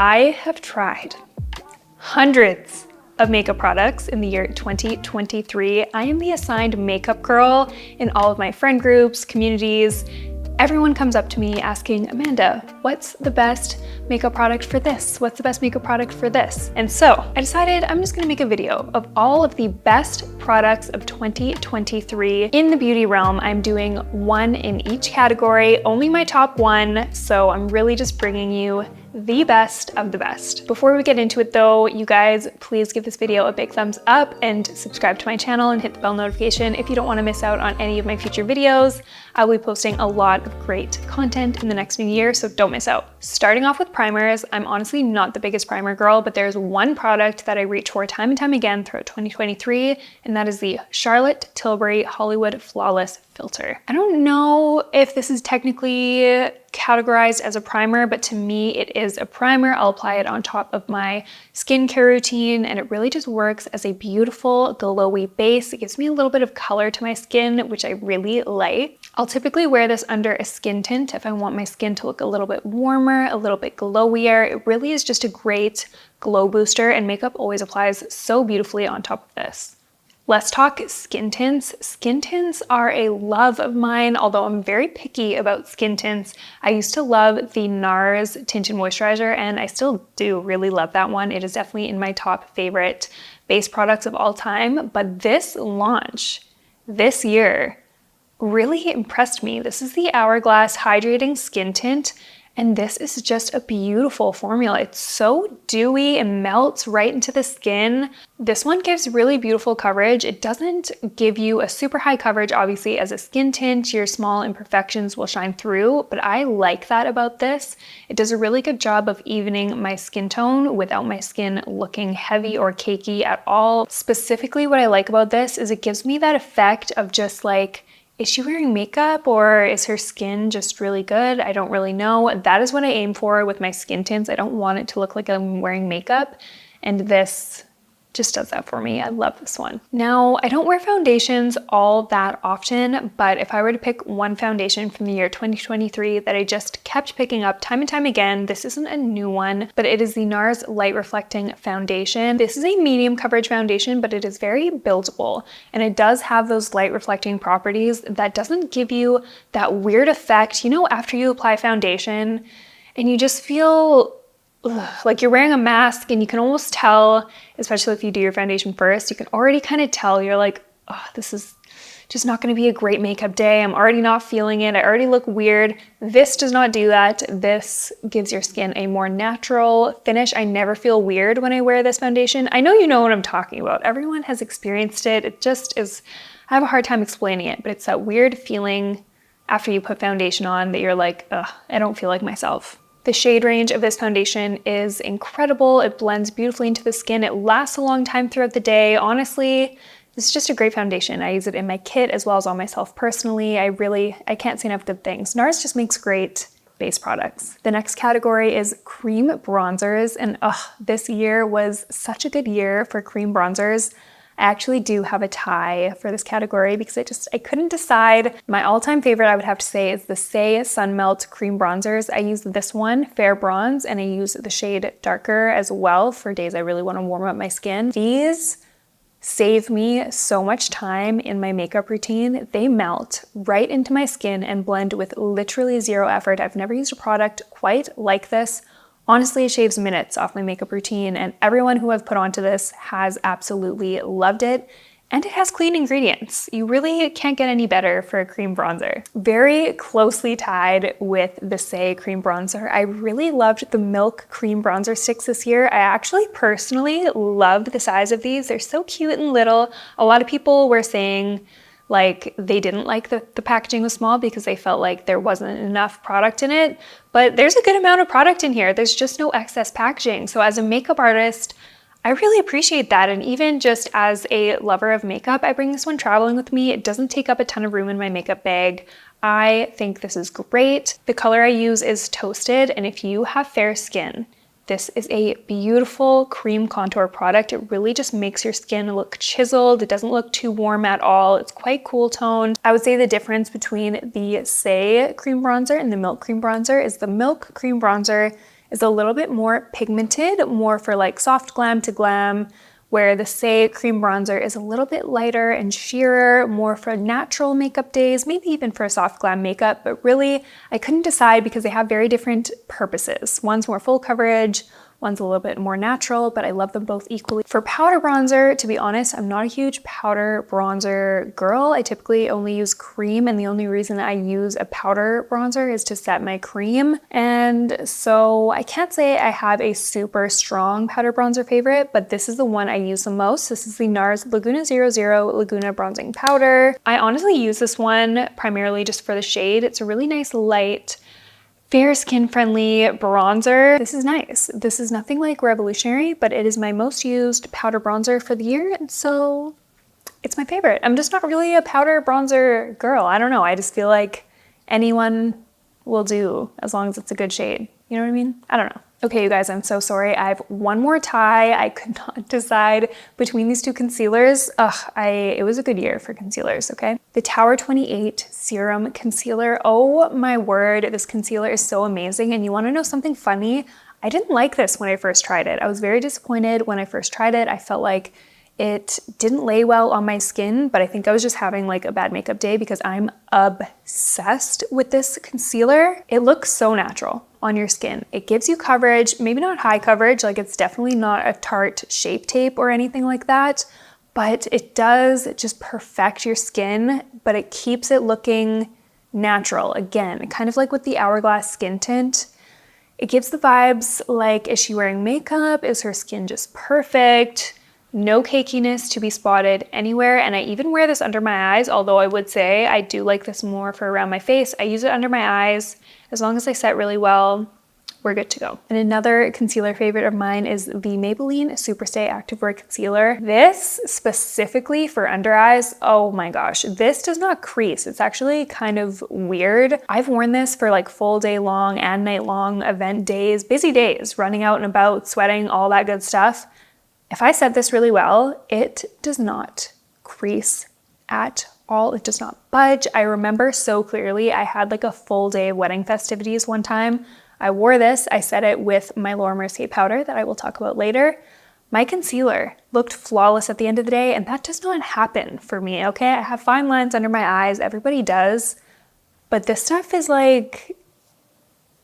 I have tried hundreds of makeup products in the year 2023. I am the assigned makeup girl in all of my friend groups, communities. Everyone comes up to me asking, Amanda, what's the best makeup product for this? What's the best makeup product for this? And so I decided I'm just gonna make a video of all of the best products of 2023 in the beauty realm. I'm doing one in each category, only my top one. So I'm really just bringing you the best of the best. Before we get into it though, you guys, please give this video a big thumbs up and subscribe to my channel and hit the bell notification if you don't want to miss out on any of my future videos. I'll be posting a lot of great content in the next new year, so don't miss out. Starting off with primers, I'm honestly not the biggest primer girl, but there's one product that I reach for time and time again throughout 2023, and that is the Charlotte Tilbury Hollywood Flawless Filter. I don't know if this is technically categorized as a primer, but to me it is a primer. I'll apply it on top of my skincare routine, and it really just works as a beautiful glowy base. It gives me a little bit of color to my skin, which I really like. I'll typically wear this under a skin tint if I want my skin to look a little bit warmer, a little bit glowier. It really is just a great glow booster, and makeup always applies so beautifully on top of this. Let's talk skin tints. Skin tints are a love of mine, although I'm very picky about skin tints. I used to love the NARS Tinted Moisturizer, and I still do really love that one. It is definitely in my top favorite base products of all time, but this launch this year really impressed me. This is the Hourglass Hydrating Skin Tint, and this is just a beautiful formula. It's so dewy and melts right into the skin. This one gives really beautiful coverage. It doesn't give you a super high coverage. Obviously, as a skin tint, your small imperfections will shine through, but I like that about this. It does a really good job of evening my skin tone without my skin looking heavy or cakey at all. Specifically, what I like about this is it gives me that effect of just like, is she wearing makeup or is her skin just really good? I don't really know. That is what I aim for with my skin tints. I don't want it to look like I'm wearing makeup, and this just does that for me. I love this one. Now, I don't wear foundations all that often, but if I were to pick one foundation from the year 2023 that I just kept picking up time and time again, this isn't a new one, but it is the NARS Light Reflecting Foundation. This is a medium coverage foundation, but it is very buildable, and it does have those light reflecting properties that doesn't give you that weird effect, you know, after you apply foundation and you just feel like you're wearing a mask, and you can almost tell, especially if you do your foundation first, you can already kind of tell you're like, oh, this is just not going to be a great makeup day. I'm already not feeling it. I already look weird. This does not do that. This gives your skin a more natural finish. I never feel weird when I wear this foundation. I know you know what I'm talking about. Everyone has experienced it. It just is, I have a hard time explaining it, but it's that weird feeling after you put foundation on that you're like, ugh, I don't feel like myself. The shade range of this foundation is incredible. It blends beautifully into the skin. It lasts a long time throughout the day. Honestly, this is just a great foundation. I use it in my kit as well as on myself personally. I can't say enough good things. NARS just makes great base products. The next category is cream bronzers, and this year was such a good year for cream bronzers. I actually do have a tie for this category because I couldn't decide. My all-time favorite, I would have to say, is the Say Sunmelt Cream Bronzers. I use this one, Fair Bronze, and I use the shade Darker as well for days I really want to warm up my skin. These save me so much time in my makeup routine. They melt right into my skin and blend with literally zero effort. I've never used a product quite like this. Honestly, it shaves minutes off my makeup routine, and everyone who I've put onto this has absolutely loved it. And it has clean ingredients. You really can't get any better for a cream bronzer. Very closely tied with the Say cream bronzer, I really loved the Milk cream bronzer sticks this year. I actually personally loved the size of these. They're so cute and little. A lot of people were saying like they didn't like the packaging was small because they felt like there wasn't enough product in it, but there's a good amount of product in here. There's just no excess packaging. So as a makeup artist, I really appreciate that. And even just as a lover of makeup, I bring this one traveling with me. It doesn't take up a ton of room in my makeup bag. I think this is great. The color I use is Toasted, and if you have fair skin, this is a beautiful cream contour product. It really just makes your skin look chiseled. It doesn't look too warm at all. It's quite cool toned. I would say the difference between the Say cream bronzer and the Milk cream bronzer is the Milk cream bronzer is a little bit more pigmented, more for like soft glam to glam, where the Say Cream Bronzer is a little bit lighter and sheerer, more for natural makeup days, maybe even for soft glam makeup, but really I couldn't decide because they have very different purposes. One's more full coverage, one's a little bit more natural, but I love them both equally. For powder bronzer, to be honest, I'm not a huge powder bronzer girl. I typically only use cream, and the only reason I use a powder bronzer is to set my cream. And so I can't say I have a super strong powder bronzer favorite, but this is the one I use the most. This is the NARS Laguna 00 Laguna Bronzing Powder. I honestly use this one primarily just for the shade. It's a really nice light, fair skin friendly bronzer. This is nice. This is nothing like revolutionary, but it is my most used powder bronzer for the year, and so it's my favorite. I'm just not really a powder bronzer girl. I don't know. I just feel like anyone will do as long as it's a good shade. You know what I mean? I don't know. Okay, you guys, I'm so sorry. I have one more tie. I could not decide between these two concealers. It was a good year for concealers, okay? The Tower 28 Serum Concealer. Oh my word, this concealer is so amazing. And you wanna know something funny? I didn't like this when I first tried it. I was very disappointed when I first tried it. I felt like it didn't lay well on my skin, but I think I was just having like a bad makeup day because I'm obsessed with this concealer. It looks so natural on your skin. It gives you coverage, maybe not high coverage, like it's definitely not a Tarte Shape Tape or anything like that, but it does just perfect your skin, but it keeps it looking natural. Again, kind of like with the Hourglass Skin Tint. It gives the vibes like, is she wearing makeup? Is her skin just perfect? No cakiness to be spotted anywhere, and I even wear this under my eyes, although I would say I do like this more for around my face. I use it under my eyes. As long as I set really well, we're good to go. And another concealer favorite of mine is the Maybelline Superstay Activewear Concealer. This specifically for under eyes, oh my gosh, this does not crease. It's actually kind of weird. I've worn this for like full day long and night long event days, busy days, running out and about, sweating, all that good stuff. If I set this really well, it does not crease at all. It does not budge. I remember so clearly I had like a full day of wedding festivities one time. I wore this, I set it with my Laura Mercier powder that I will talk about later. My concealer looked flawless at the end of the day, and that does not happen for me, okay? I have fine lines under my eyes, everybody does, but this stuff is like,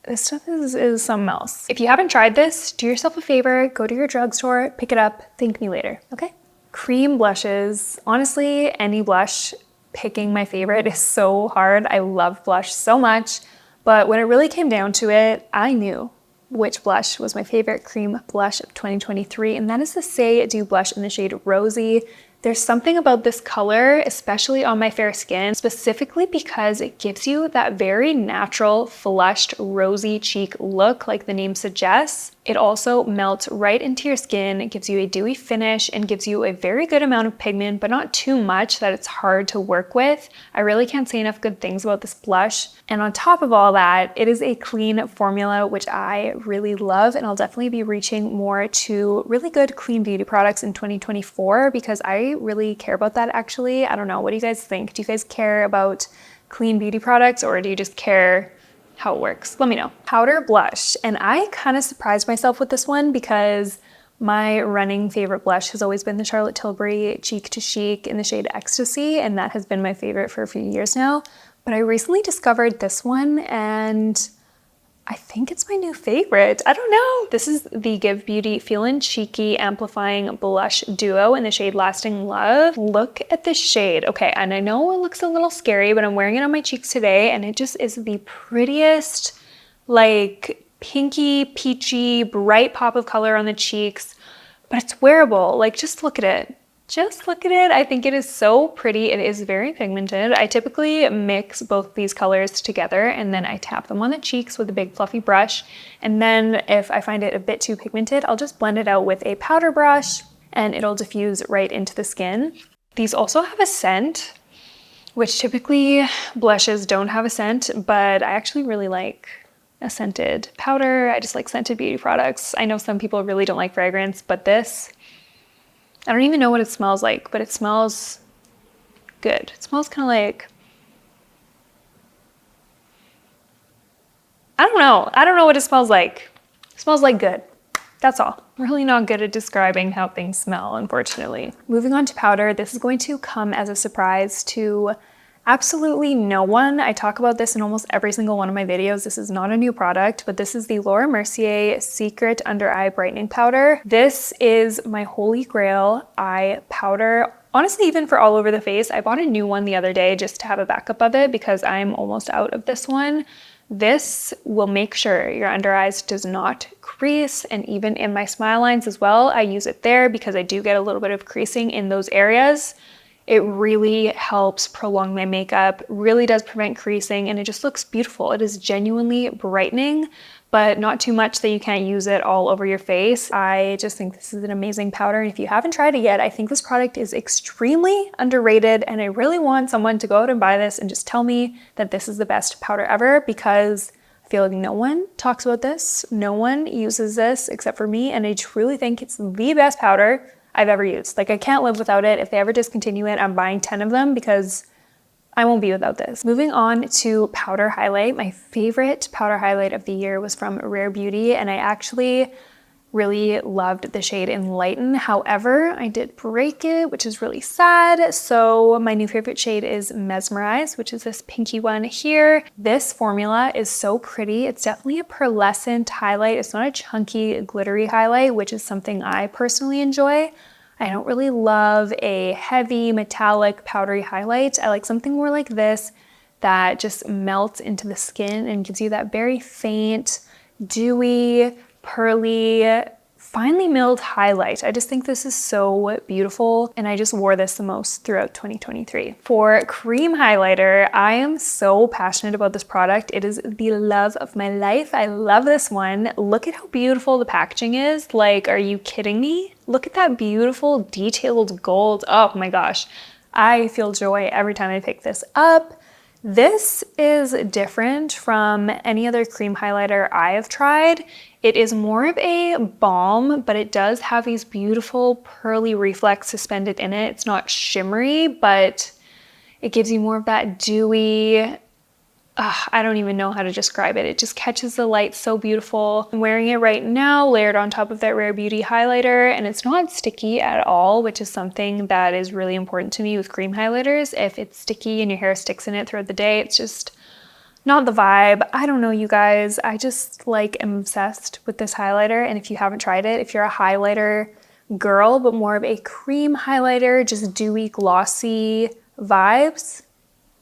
this stuff is something else. If you haven't tried this, do yourself a favor, go to your drugstore, pick it up, thank me later, okay? Cream blushes. Honestly, any blush, picking my favorite is so hard. I love blush so much, but when it really came down to it, I knew which blush was my favorite cream blush of 2023, and that is the Say Dew blush in the shade Rosy. There's something about this color, especially on my fair skin, specifically because it gives you that very natural, flushed, rosy cheek look like the name suggests. It also melts right into your skin. It gives you a dewy finish and gives you a very good amount of pigment, but not too much that it's hard to work with. I really can't say enough good things about this blush. And on top of all that, it is a clean formula, which I really love, and I'll definitely be reaching more to really good clean beauty products in 2024 because I really care about that actually. I don't know, what do you guys think? Do you guys care about clean beauty products, or do you just care how it works? Let me know. Powder blush, and I kind of surprised myself with this one because my running favorite blush has always been the Charlotte Tilbury Cheek to Chic in the shade Ecstasy, and that has been my favorite for a few years now. But I recently discovered this one, and I think it's my new favorite. I don't know. This is the Give Beauty Feelin' Cheeky Amplifying Blush Duo in the shade Lasting Love. Look at this shade. Okay, and I know it looks a little scary, but I'm wearing it on my cheeks today, and it just is the prettiest, like pinky, peachy, bright pop of color on the cheeks, but it's wearable. Like, just look at it. Just look at it. I think it is so pretty. It is very pigmented. I typically mix both these colors together and then I tap them on the cheeks with a big fluffy brush. And then if I find it a bit too pigmented, I'll just blend it out with a powder brush and it'll diffuse right into the skin. These also have a scent, which typically blushes don't have a scent, but I actually really like a scented powder. I just like scented beauty products. I know some people really don't like fragrance, but this, I don't even know what it smells like, but it smells good. It smells kind of like, I don't know what it smells like. Smells like good. That's all. Really not good at describing how things smell, unfortunately. Moving on to powder, this is going to come as a surprise to absolutely no one. I talk about this in almost every single one of my videos. This is not a new product, but this is the Laura Mercier Secret Under Eye Brightening Powder. This is my holy grail eye powder. Honestly, even for all over the face. I bought a new one the other day just to have a backup of it because I'm almost out of this one. This will make sure your under eyes does not crease, and even in my smile lines as well, I use it there because I do get a little bit of creasing in those areas. It really helps prolong my makeup, really does prevent creasing, and it just looks beautiful. It is genuinely brightening, but not too much that you can't use it all over your face. I just think this is an amazing powder, and if you haven't tried it yet, I think this product is extremely underrated, and I really want someone to go out and buy this and just tell me that this is the best powder ever, because I feel like no one talks about this, no one uses this except for me, and I truly think it's the best powder I've ever used. Like, I can't live without it. If they ever discontinue it, I'm buying 10 of them because I won't be without this. Moving on to powder highlight. My favorite powder highlight of the year was from Rare Beauty, and I actually really loved the shade Enlighten. However, I did break it, which is really sad. So my new favorite shade is Mesmerize, which is this pinky one here. This formula is so pretty. It's definitely a pearlescent highlight. It's not a chunky, glittery highlight, which is something I personally enjoy. I don't really love a heavy, metallic, powdery highlight. I like something more like this that just melts into the skin and gives you that very faint, dewy, pearly, finely milled highlight. I just think this is so beautiful, and I just wore this the most throughout 2023. For cream highlighter, I am so passionate about this product. It is the love of my life. I love this one. Look at how beautiful the packaging is. Like, are you kidding me? Look at that beautiful detailed gold. Oh my gosh. I feel joy every time I pick this up. This is different from any other cream highlighter I have tried. It is more of a balm, but it does have these beautiful pearly reflex suspended in it. It's not shimmery, but it gives you more of that dewy, I don't even know how to describe it. It just catches the light so beautiful. I'm wearing it right now, layered on top of that Rare Beauty highlighter, and it's not sticky at all, which is something that is really important to me with cream highlighters. If it's sticky and your hair sticks in it throughout the day, it's just not the vibe. I don't know, you guys. I just am obsessed with this highlighter, and if you haven't tried it, if you're a highlighter girl, but more of a cream highlighter, just dewy, glossy vibes,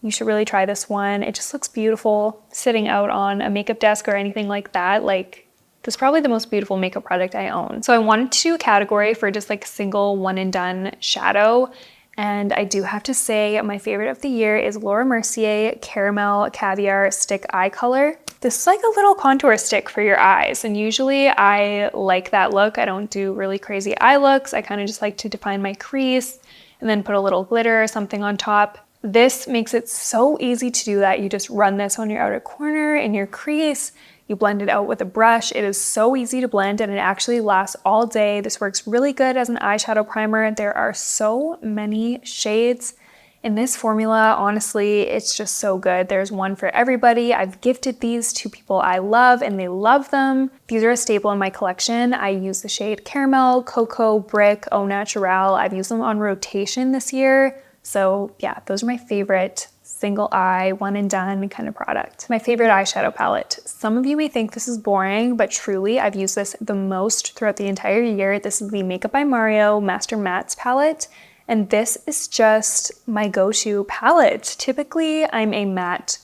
you should really try this one. It just looks beautiful sitting out on a makeup desk or anything like that. Like, this is probably the most beautiful makeup product I own. So I wanted to do a category for just like single one and done shadow. And I do have to say my favorite of the year is Laura Mercier Caramel Caviar Stick Eye Color. This is like a little contour stick for your eyes. And usually I like that look. I don't do really crazy eye looks. I kind of just like to define my crease and then put a little glitter or something on top. This makes it so easy to do that. You just run this on your outer corner in your crease. You blend it out with a brush. It is so easy to blend, and it actually lasts all day. This works really good as an eyeshadow primer. There are so many shades in this formula. Honestly, it's just so good. There's one for everybody. I've gifted these to people I love, and they love them. These are a staple in my collection. I use the shade Caramel, Cocoa, Brick, Au Naturel. I've used them on rotation this year. So yeah, those are my favorite single eye, one and done kind of product. My favorite eyeshadow palette. Some of you may think this is boring, but truly I've used this the most throughout the entire year. This is the Makeup by Mario Master Mattes palette, and this is just my go-to palette. Typically, I'm a matte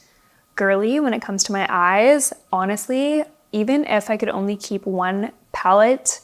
girly when it comes to my eyes. Honestly, even if I could only keep one palette,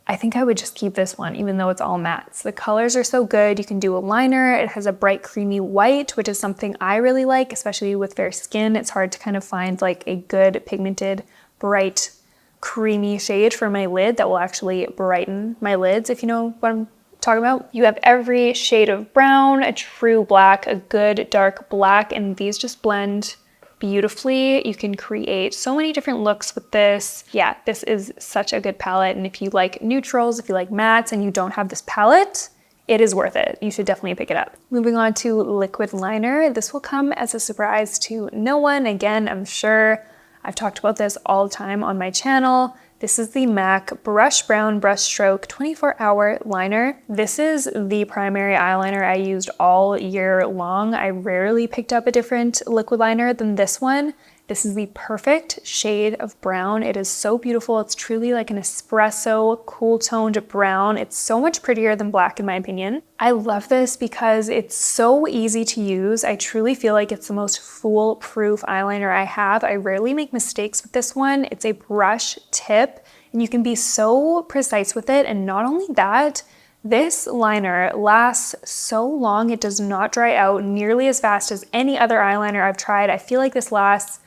I think I would just keep this one, even though it's all mattes. The colors are so good. You can do a liner. It has a bright creamy white, which is something I really like, especially with fair skin. It's hard to kind of find like a good pigmented, bright, creamy shade for my lid that will actually brighten my lids, if you know what I'm talking about. You have every shade of brown, a true black, a good dark black, and these just blend beautifully. You can create so many different looks with this. Yeah, this is such a good palette, and if you like neutrals, if you like mattes and you don't have this palette, it is worth it. You should definitely pick it up. Moving on to liquid liner. This will come as a surprise to no one. Again, I'm sure I've talked about this all the time on my channel. This is the MAC Brush Brown Brush Stroke 24-Hour Liner. This is the primary eyeliner I used all year long. I rarely picked up a different liquid liner than this one. This is the perfect shade of brown. It is so beautiful. It's truly like an espresso, cool toned brown. It's so much prettier than black in my opinion. I love this because it's so easy to use. I truly feel like it's the most foolproof eyeliner I have. I rarely make mistakes with this one. It's a brush tip and you can be so precise with it. And not only that, this liner lasts so long. It does not dry out nearly as fast as any other eyeliner I've tried. I feel like this lasts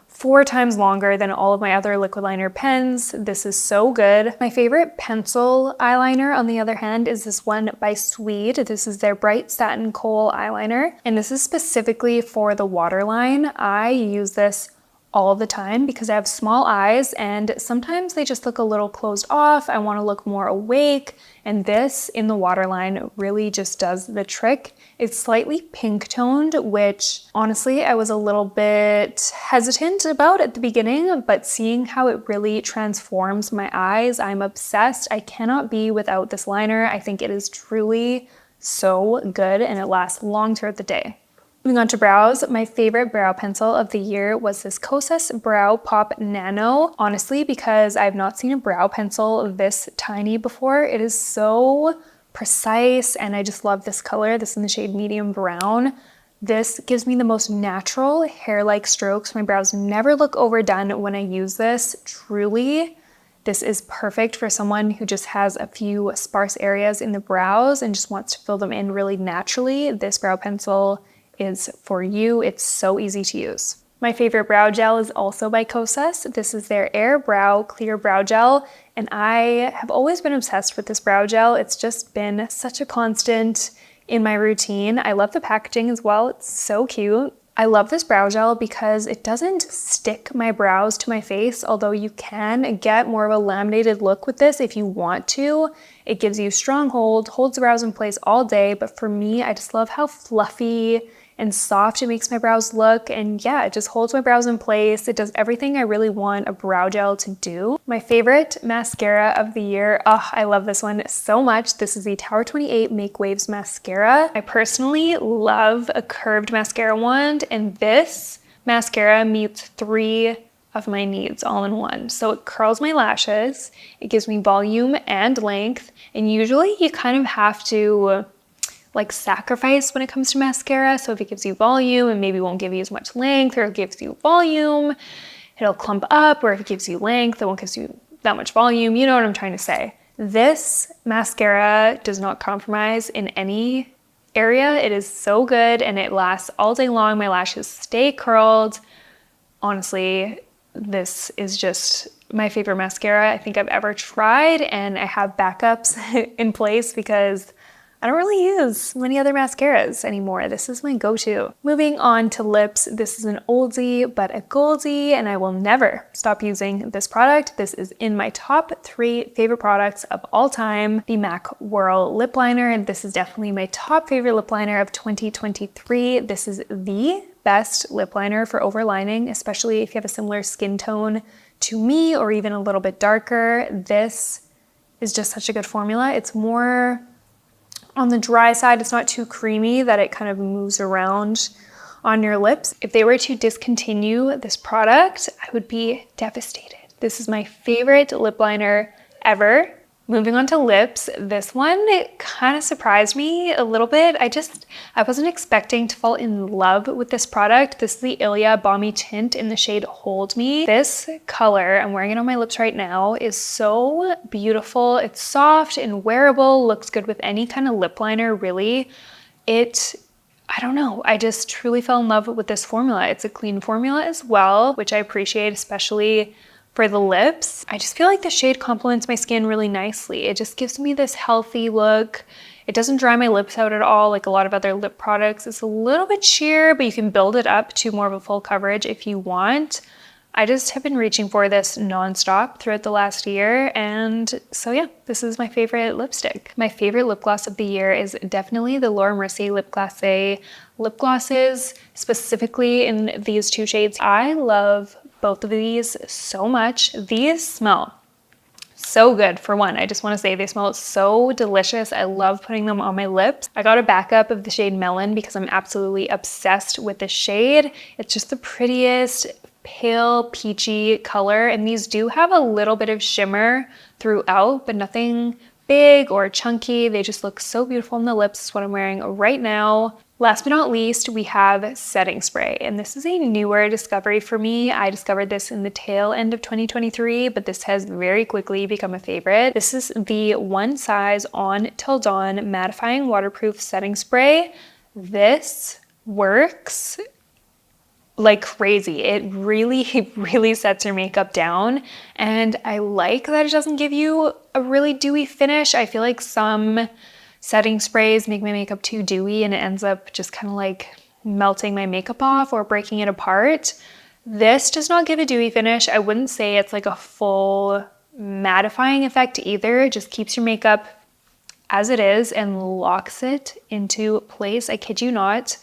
4 times longer than all of my other liquid liner pens. This is so good. My favorite pencil eyeliner, on the other hand, is this one by Swede. This is their Bright Satin Kohl eyeliner, and this is specifically for the waterline. I use this all the time because I have small eyes and sometimes they just look a little closed off. I want to look more awake, and this in the waterline really just does the trick. It's slightly pink toned, which honestly I was a little bit hesitant about at the beginning, but seeing how it really transforms my eyes, I'm obsessed. I cannot be without this liner. I think it is truly so good and it lasts long throughout the day. Moving on to brows, my favorite brow pencil of the year was this Kosas Brow Pop Nano. Honestly, because I've not seen a brow pencil this tiny before. It is so precise and I just love this color. This is in the shade medium brown. This gives me the most natural hair-like strokes. My brows never look overdone when I use this. Truly, this is perfect for someone who just has a few sparse areas in the brows and just wants to fill them in really naturally. This brow pencil is for you. It's so easy to use. My favorite brow gel is also by Kosas. This is their Air Brow Clear Brow Gel, and I have always been obsessed with this brow gel. It's just been such a constant in my routine. I love the packaging as well. It's so cute. I love this brow gel because it doesn't stick my brows to my face, although you can get more of a laminated look with this if you want to. It gives you strong hold, holds the brows in place all day, but for me, I just love how fluffy and soft it makes my brows look, and yeah, it just holds my brows in place. It does everything I really want a brow gel to do. My favorite mascara of the year, oh, I love this one so much. This is the Tower 28 Make Waves Mascara. I personally love a curved mascara wand, and this mascara meets 3 of my needs all in one. So it curls my lashes, it gives me volume and length, and usually you kind of have to like sacrifice when it comes to mascara. So if it gives you volume and maybe won't give you as much length, or it gives you volume, it'll clump up, or if it gives you length, it won't give you that much volume. You know what I'm trying to say. This mascara does not compromise in any area. It is so good and it lasts all day long. My lashes stay curled. Honestly, this is just my favorite mascara I think I've ever tried, and I have backups in place because I don't really use many other mascaras anymore. This is my go-to. Moving on to lips, this is an oldie but a goldie, and I will never stop using this product. This is in my top 3 favorite products of all time, the MAC Whirl Lip Liner, and this is definitely my top favorite lip liner of 2023. This is the best lip liner for overlining, especially if you have a similar skin tone to me or even a little bit darker. This is just such a good formula. It's more on the dry side. It's not too creamy that it kind of moves around on your lips. If they were to discontinue this product, I would be devastated. This is my favorite lip liner ever. Moving on to lips, this one, it kind of surprised me a little bit. I wasn't expecting to fall in love with this product. This is the Ilia Balmy Tint in the shade Hold Me. This color, I'm wearing it on my lips right now, is so beautiful. It's soft and wearable, looks good with any kind of lip liner, really. I don't know, I just truly fell in love with this formula. It's a clean formula as well, which I appreciate, especially for the lips. I just feel like the shade complements my skin really nicely. It just gives me this healthy look. It doesn't dry my lips out at all like a lot of other lip products. It's a little bit sheer, but you can build it up to more of a full coverage if you want. I just have been reaching for this nonstop throughout the last year, and so yeah, this is my favorite lipstick. My favorite lip gloss of the year is definitely the Laura Mercier Lip Glacé lip glosses, specifically in these 2 shades. I love both of these so much. These smell So good. For one, I just want to say they smell so delicious. I love putting them on my lips. I got a backup of the shade Melon because I'm absolutely obsessed with this shade. It's just the prettiest pale peachy color, and these do have a little bit of shimmer throughout, but nothing big or chunky. They just look so beautiful on the lips. It's what I'm wearing right now. Last but not least, we have setting spray, and this is a newer discovery for me. I discovered this in the tail end of 2023, but this has very quickly become a favorite. This is the One Size On Till Dawn Mattifying Waterproof Setting Spray. This works like crazy. It really sets your makeup down, and I like that it doesn't give you a really dewy finish. I feel like some setting sprays make my makeup too dewy and it ends up just kind of like melting my makeup off or breaking it apart. This does not give a dewy finish. I wouldn't say it's like a full mattifying effect either. It just keeps your makeup as it is and locks it into place. I kid you not.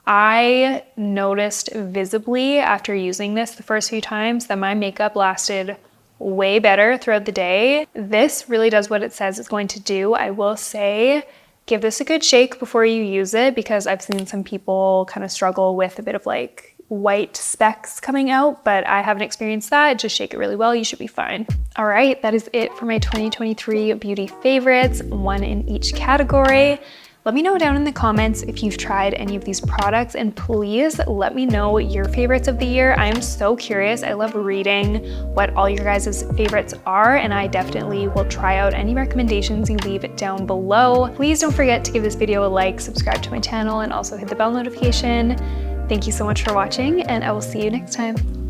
I noticed visibly after using this the first few times that my makeup lasted way better throughout the day. This really does what it says it's going to do. I will say, give this a good shake before you use it because I've seen some people kind of struggle with a bit of like white specks coming out, but I haven't experienced that. Just shake it really well, you should be fine. All right, that is it for my 2023 beauty favorites, one in each category. Let me know down in the comments if you've tried any of these products, and please let me know your favorites of the year. I am so curious. I love reading what all your guys' favorites are, and I definitely will try out any recommendations you leave down below. Please don't forget to give this video a like, subscribe to my channel, and also hit the bell notification. Thank you so much for watching, and I will see you next time.